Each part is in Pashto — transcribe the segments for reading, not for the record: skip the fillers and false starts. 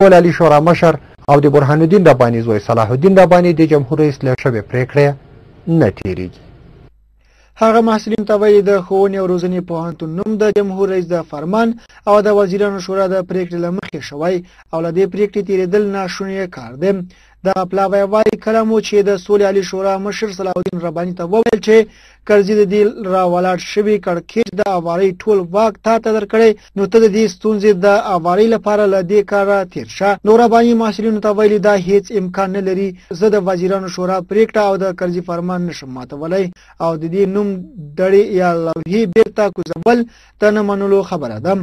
سولې عالي شورا مشر او د برهان الدین رباني زوی صلاح الدین رباني د جمهور رئیس له شوې پرېکړې نه تېرېږي. هغه محصلینو ته ویلي د ښوونې او روزنې پوهنتون نوم د جمهور رئیس د فرمان او د وزیرانو شورا د پرېکړې له مخې شوی او له دې پرېکړې تېرېدل ناشونی کار دی. دغه پلاوی وایي کله مو چې د سولې عالي شورا مشر صلاح الدین رباني ته وویل چې کرزي د دې راولاړ شوي کړکېچ د اوارۍ ټول واک تا ته درکړی نو ته د دې ستونزې د اوارۍ لپاره له دې کاره تېر شه. نو رباني محصلینو ته ویلي دا هیڅ امکان نه لري. زه د وزیرانو شورا پرېکړه او د کرزي فرمان نشم ماتولی او د دې نوم دړې یا لوحې بیرته کوزول د نه منلو خبره ده.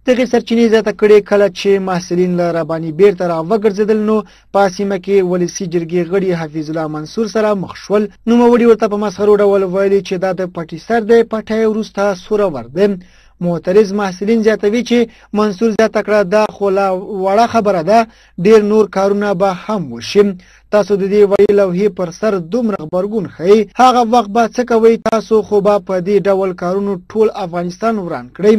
دغې سرچینې زیاته کړې کله چې محصلین له رباني بیرته راوګرځېدل نو په سیمه کې ولسي جرګې غړي حفیظ الله منصور سره مخ شول. نوموړي ورته په مسخرو ډول ویلي چې دا د پټي سر دی پټی وروسته سوره ور دی. معترض محصلین زیاتوي چې منصور زیاته کړه دا خو لا وړه خبره ده ډېر نور کارونه به هم وشي. تاسو د دې وړې لوحې پر سر دومره غبرګون ښیي هغه وخت به څه کوئ؟ تاسو خو به په دې ډول کارونو ټول افغانستان وران کړئ.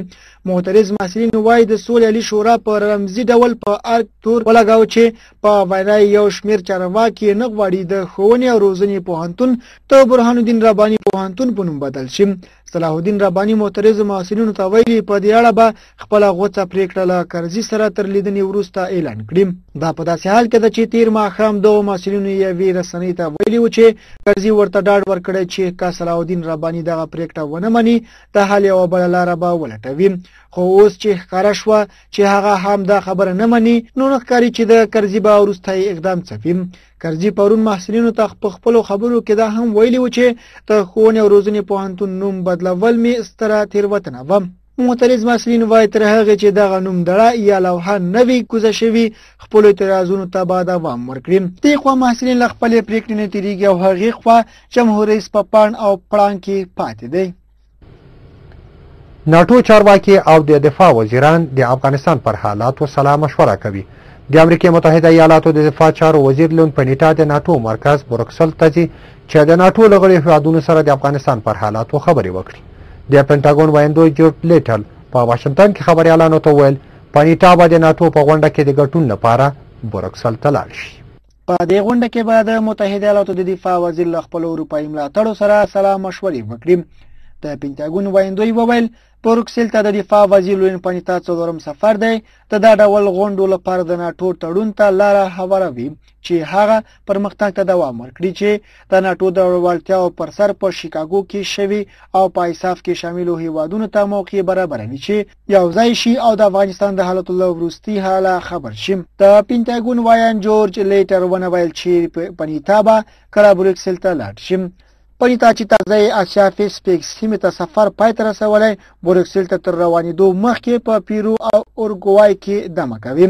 معترض محصلین وایي د سولې عالي شورا په رمزي ډول په ارګ تور ولګاو چې په وینا یو شمېر چارواکي نه غواړي د ښوونې او روزنې پوهنتون ته برهان الدین رباني پوهنتون په نوم بدل شي. صلاح الدین رباني معترض محصلینو ته ویلي په دې اړه به خپله غوڅه پرېکړه له کرزي سره تر لیدنې وروسته اعلان کړي. دا په داسې حال کې ده چې تېر ماښام دغو محصلینو یوې رسنۍ ته ویلي و چې کرزي ورته ډاډ ورکړی چې که صلاح الدین رباني دغه پرېکړه ونه مني د حل یوه بله لاره به ولټوي. خو اوس چې ښکاره شوه چې هغه هم دا خبره نه مني نو نه ښکاري چې د کرزي به وروستی اقدام څپي. کرزي پرون محصلینو ته په خپلو خبرو کې دا هم ویلي و چې د ښوونې او روزنې پوهنتون نوم بدلول مې ستره تېروتنه وه. معترض محصلین وایي تر هغې چې دغه نوم دړه یا لوحه نه وي کوزه شوي خپلو اعتراضونو ته به دوام ورکړي. دې خوا محصلین له خپلې پرېکړې نه تېرېږي او هغې خوا جمهور رئیس په پاڼ او پړانګ کې پاتې دی. ناټو چارواکي او د دفاع وزیران د افغانستان پر حالاتو سلا مشوره کوي. د امریکا متحده ایالاتو د دفاع چارو وزیر لون پنیټا د ناټو مرکز بروکسل ته ځي چې د ناټو له غړو هیوادونو سره د افغانستان پر حالاتو خبرې وکړي. د پنټاګون وایندو جورج لیټل په واشنگټن کې خبریالانو ته وویل پنیټا به د ناټو په غونډه کې د ګټون لپاره بروکسل ته لاړ شي. په دې غونډه کې به د متحده ایالاتو د دفاع وزیر له خپلو اروپایي ملاتړو سره سلا مشورې وکړي. د پنټاګون وایندوی وویل بروکسل ته د دفاع وزیر لون پنیټا څلورم سفر دی. د دا ډول غونډو لپاره د ناټو تړون ته لاره هواروي چې هغه پرمختګ ته دوام ورکړي چې د ناټو د وړتیاو پر سر په شیکاګو کې شوي او په ایساف کې شاملو هیوادونو ته موقع برابروي چې یو ځای شي او د افغانستان د حالاتو له وروستي حاله خبر شي. د پنټاګون وایان جورج لیټر ونه ویل چې پنیټا به کله بروکسل ته لاړ شي. پنیټا چې تازه اسیا پیسفیک سیمې ته سفر پای ته رسولی بروکسل ته تر روانېدو مخکې په پیرو او اورګوای کې دمه کوي.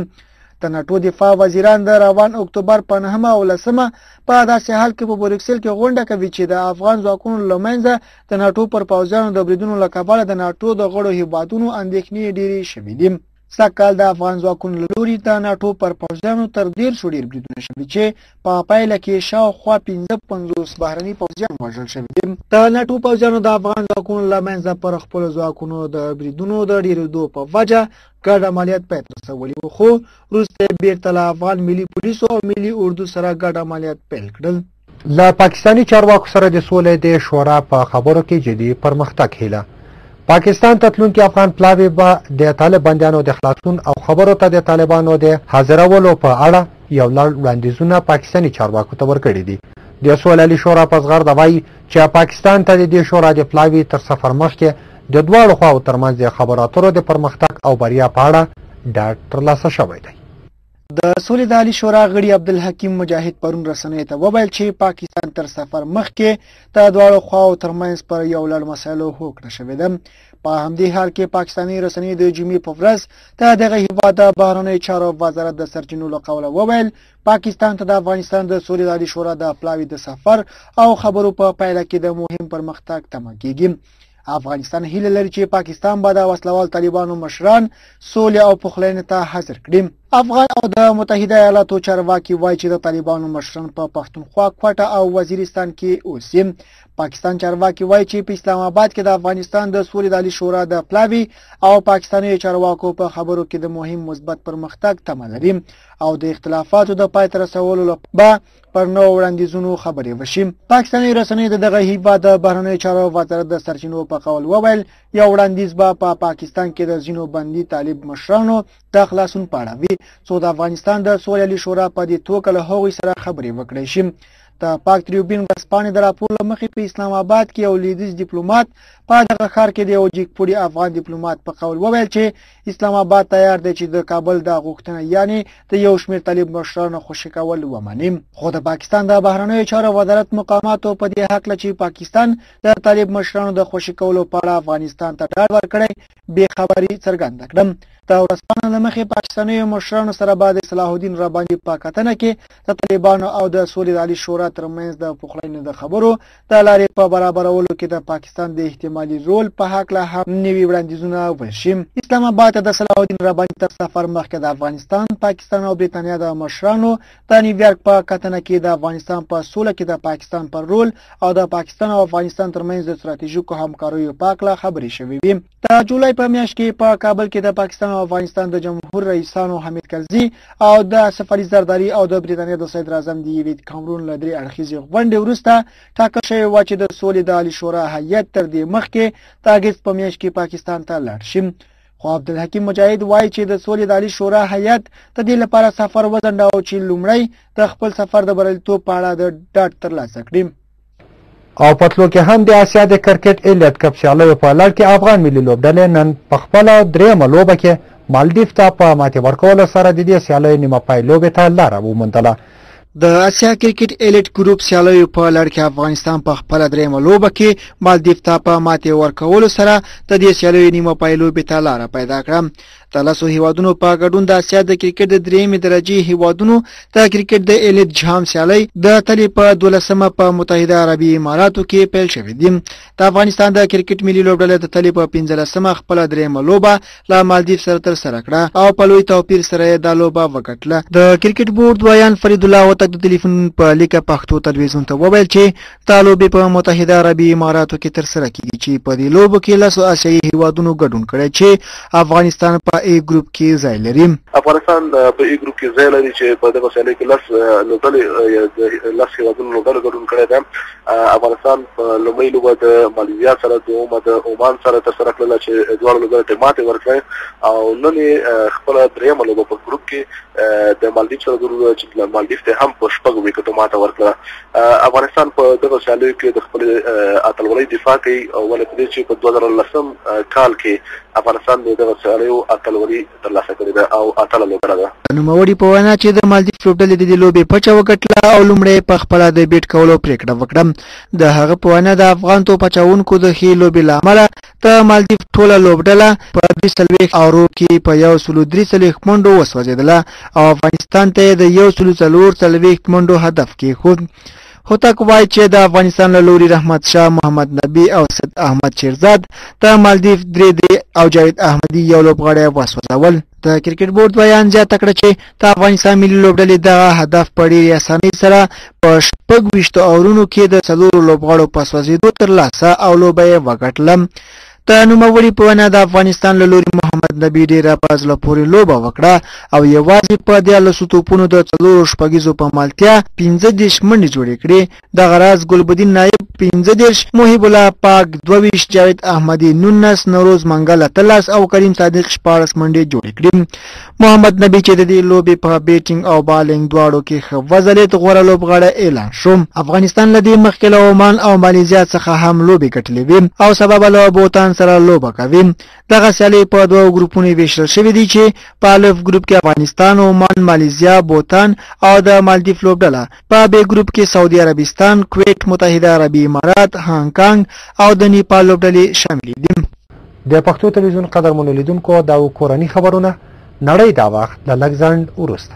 د ناټو دفاع وزیران د روان اکتوبر په 9 او 10 په داسې حال کې په بروکسل کې غونډه کوي چې د افغان ځواکونو له منځه د ناټو پر پوځیانو د بریدونو له کبله د ناټو د غړو هیوادونو اندېښنې ډېرې شوې دي. سږکال د افغان ځواکونو له لوري د ناټو پر پوځیانو تر 150 ډېر بریدونه شوي چې په پایله کې شاوخوا 55 بهرني پوځیان وژل شوي دي. د ناټو پوځیانو د افغان ځواکونو له منځه پر خپلو ځواکونو د بریدونو د ډېرېدو په وجه ګډ عملیات پای ته رسولي وو خو وروسته بیرته له افغان ملي پولیسو او ملي اردو سره ګډ عملیات پیل کړل. له پاکستاني چارواکو سره د سولې د شورا په خبرو کې جدي پرمختګ هیله. پاکستان ته تلونکي افغان پلاوی به د طالب بندیانو د خلاصون او خبرو ته د طالبانو د حاضرولو په اړه یو لړ وړاندیزونه پاکستاني چارواکو ته ورکړي دي. د سولې عالي شورا په زغرده وایي چې پاکستان ته د دې شورا د پلاوی تر سفر مخکې د دواړو خواو ترمنځ د خبرو اترو د پرمختګ او بریا په اړه ډاډ ترلاسه شوی دی. د سولې د عالي شورا غړي عبدالحکیم مجاهد پرون رسنیو ته وویل چې پاکستان تر سفر مخکې د دواړو خواو ترمنځ پر یو لړ مسایلو هوکړه شوې ده. په همدې حال کې پاکستاني رسنیو د جمعې په ورځ د دغه هیواد د بهرنیو چارو وزارت د سرچینو له قوله وویل پاکستان ته د افغانستان د سولې د عالي شورا د پلاوي د سفر او خبرو په پایله کې د مهم پرمختګ تمه کیږي. افغانستان هیله لري چې پاکستان به د وسلوال طالبانو مشران سولې او پخلاینې ته حاضر کړي. افغان او د متحده ایالاتو چارواکي وایي چې د طالبانو مشران په پښتونخوا کوټه او وزیرستان کې اوسي. پاکستان چارواکي وایي چې په اسلام آباد کې د افغانستان د سولې د عالی شورا د پلاوي او پاکستاني چارواکو په خبرو کې د مهم مثبت پرمختګ تمه لري او د اختلافاتو د پای ته رسولو لپاره پر نوو وړاندیزونو خبرې وشي. پاکستاني رسنۍ دغه هیواد د بهرنیو چارو وزارت د سرچینو په قول وویل یو وړاندیز به په پاکستان کې د ځینو بندي طالب مشرانو د خلاصون په اړه وي څو د افغانستان د سولې عالی شورا په دې توګه له هغوی سره خبرې وکړي شي. د پاک تریبیون ورځپاڼې د راپور له مخې په اسلام آباد کې یو لویدیځ ډیپلوماټ په دغه ښار کې د یو جګپوړي افغان ډیپلوماټ په قول وویل چې اسلام آباد تیار دی چې د کابل د غوښتنه یعنی د یو شمېر طالب مشرانو خوشي کول ومني. خو د پاکستان د بهرنیو چارو وزارت مقاماتو په دې هکله چې پاکستان د طالب مشرانو د خوشي کولو په اړه افغانستان ته ډاډ ورکړی بې خبري څرګنده کړه. د ورځپاڼې له مخې پاکستاني مشرانو سره به د صلاح الدین رباني په کتنه کې د طالبانو او د سولې د عالی شورا ترمنځ د پخلاینې د خبرو د لارې په برابرولو کې د پاکستان د احتمالي رول په هکله هم نوي وړاندیزونه وشي. اسلام آباد ته د صلاح الدین رباني تر سفر مخکې د افغانستان، پاکستان او برېټانیا د مشرانو د نیویارک په کتنه کې د افغانستان په سوله کې د پاکستان پر رول او د پاکستان او افغانستان ترمنځ د ستراتیژیکو همکاریو په اړه خبرې شوې وي. د جولای په میاشت کې په کابل کې د پاکستان او افغانستان د جمهور رئیسانو حمید کرزي او د سفاري زرداري او د برېټانیا د صدر اعظم دیوید کامرون له درې اړخیزې غونډې وروسته ټاکل شوې وه چې د سولې د عالی شورا هیئت تر دې مخکې د اګست په میاشت کې پاکستان ته لاړ شي. خو عبدالحکیم مجاهد وایي چې د سولې د عالی شورا هیئت د دې لپاره سفر وځنډاوه چې لومړی د خپل سفر د بریالیتوب په اړه د ډاډ ترلاسه کړي. او پتلو کې هم د اسیا د کرکټ ایلیټ کپ سیالیو په لړ کې افغان ملي لوبډلې نن په خپله درېیمه لوبه کې مالدیف ته په ماتې ورکولو سره د دې سیالیو نیمه پای لوبې ته لاره وموندله. د اسیا کرکټ ایلیټ ګروپ سیالیو په لړ کې افغانستان په خپله درېیمه لوبه کې مالدیف ته په ماتې ورکولو سره د دې سیالیو نیمه پای لوبې ته لاره پیدا کړه. د لسو هیوادونو په ګډون د اسیا د کرکټ د درېیمې درجې هیوادونو د کرکټ د ایلیټ جام سیالۍ د تلې په 12مه په متحده عربي اماراتو کې پیل شوې دي. د افغانستان د کرکټ ملي لوبډلې د تلې په 15مه خپله درېیمه لوبه له مالدیف سره ترسره کړه او په لوی توپیر سره یې دا لوبه وګټله. د کرکټ بورډ دویان فرید الله وتک د ټلیفون په لیکه پښتو تلویزیون ته وویل چې دا لوبې په متحده عربي اماراتو کې ترسره کیږي چې په دې لوبو کې لسو اسیایي هیوادونو ګډون کړی چې افغانستان په ای ګروپ کې ځای لري. افغانستان په ای ګروپ کې ځای لري چې په دغه سیالۍ کې لس هیوادونو لوبډلو ګډون کړی دی. افغانستان په لومړۍ لوبه د مالیزیا سره، دویمه د عمان سره ترسره کړله چې دواړو لوبډلو ته ماتې ورکړې او نن یې خپله درېیمه لوبه په ګروپ کې د مالدیف سره درلوده چې مالدیف ته هم په 6 وکټو ماته ورکړه. افغانستان په دغه سیالیو کې د خپلې اتلولۍ دفاع کوي او ولې په دې چې په 2010 کال کې افغانستان د دغه سیالیو اتلولي ترلاسه کړې ده او اتله لوبډله ده. نوموړي په وینا چې د مالدیف لوبډلې د دې لوبې پچه وګټله او لومړی په خپله د بیټ کولو پرېکړه وکړه. د هغه په وینا د افغان توپ اچوونکو د ښې لوبې له امله د مالدیف ټوله لوبډله په 23 اورو کې په 143 منډو وسوځېدله او افغانستان ته د 144 منډو هدف کېښود. هوتک وایي چې د افغانستان له لوري رحمت شاه، محمد نبی او سید احمد شیرزاد د مالدیف درې او جاوید احمدي یو لوبغاړی وسوځول. د کرکټ بورډ بیان زیاته کړه چې د افغانستان ملي لوبډلې دغه هدف په ډېرې اسانۍ سره په 26 اورونو کې د 4 لوبغاړو په سوځېدو ترلاسه او لوبه یې وګټله. د نوموړي په وینا د افغانستان له لوري محمد نبی ډېره په زړه پورې لوبه وکړه او یوازې په 13 توپونو د 4 شپږیزو په مالتیا 15 منډې جوړې کړې. دغه راز ګلبدین نایب 15، محب الله پاک 22، جاوید احمدي 19، نوروز منګل 13 او کریم صادق 14 منډې جوړې کړې. محمد نبی چې د دې لوبې په بیټینګ او بالینګ دواړو کې ښه وځلېد غوره لوبغاړی اعلان شو. افغانستان له دې مخکې له عمان او مالیزیا څخه هم لوبې ګټلې وې او سبب له بوتان سره لوبه کوي. دغه سیالۍ په 2 ګروپونو ویشل شوې دي چې په الف ګروپ کې افغانستان، عمان، مالیزیا، بوتان او د مالدیف لوبډله، په ب ګروپ کې سعودي عربستان، کویت، متحده عربي امارات، هانګ کانګ او د نیپال لوبډلې شامل دي. د پښتو تلویزیون قدرمنو لیدونکو دا کورني خبرونه نړۍ دا وخت د لږ ځنډ وروسته.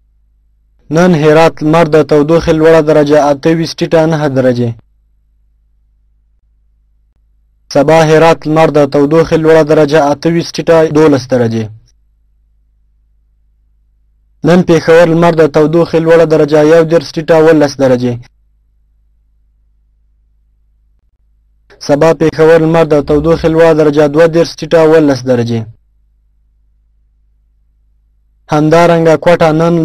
نن هرات لمر د تودوخې لوړه درجه 28.9 درجې. سبا هرات لمر د تودوخې لوړه درجه 28.12 درجې. نن پېښور لمر د تودوخې لوړه درجه 11.18 درجې. سبا پېښور لمر د تودوخې لوړه درجه 22.18 درجې. همدارنګه کوټه نن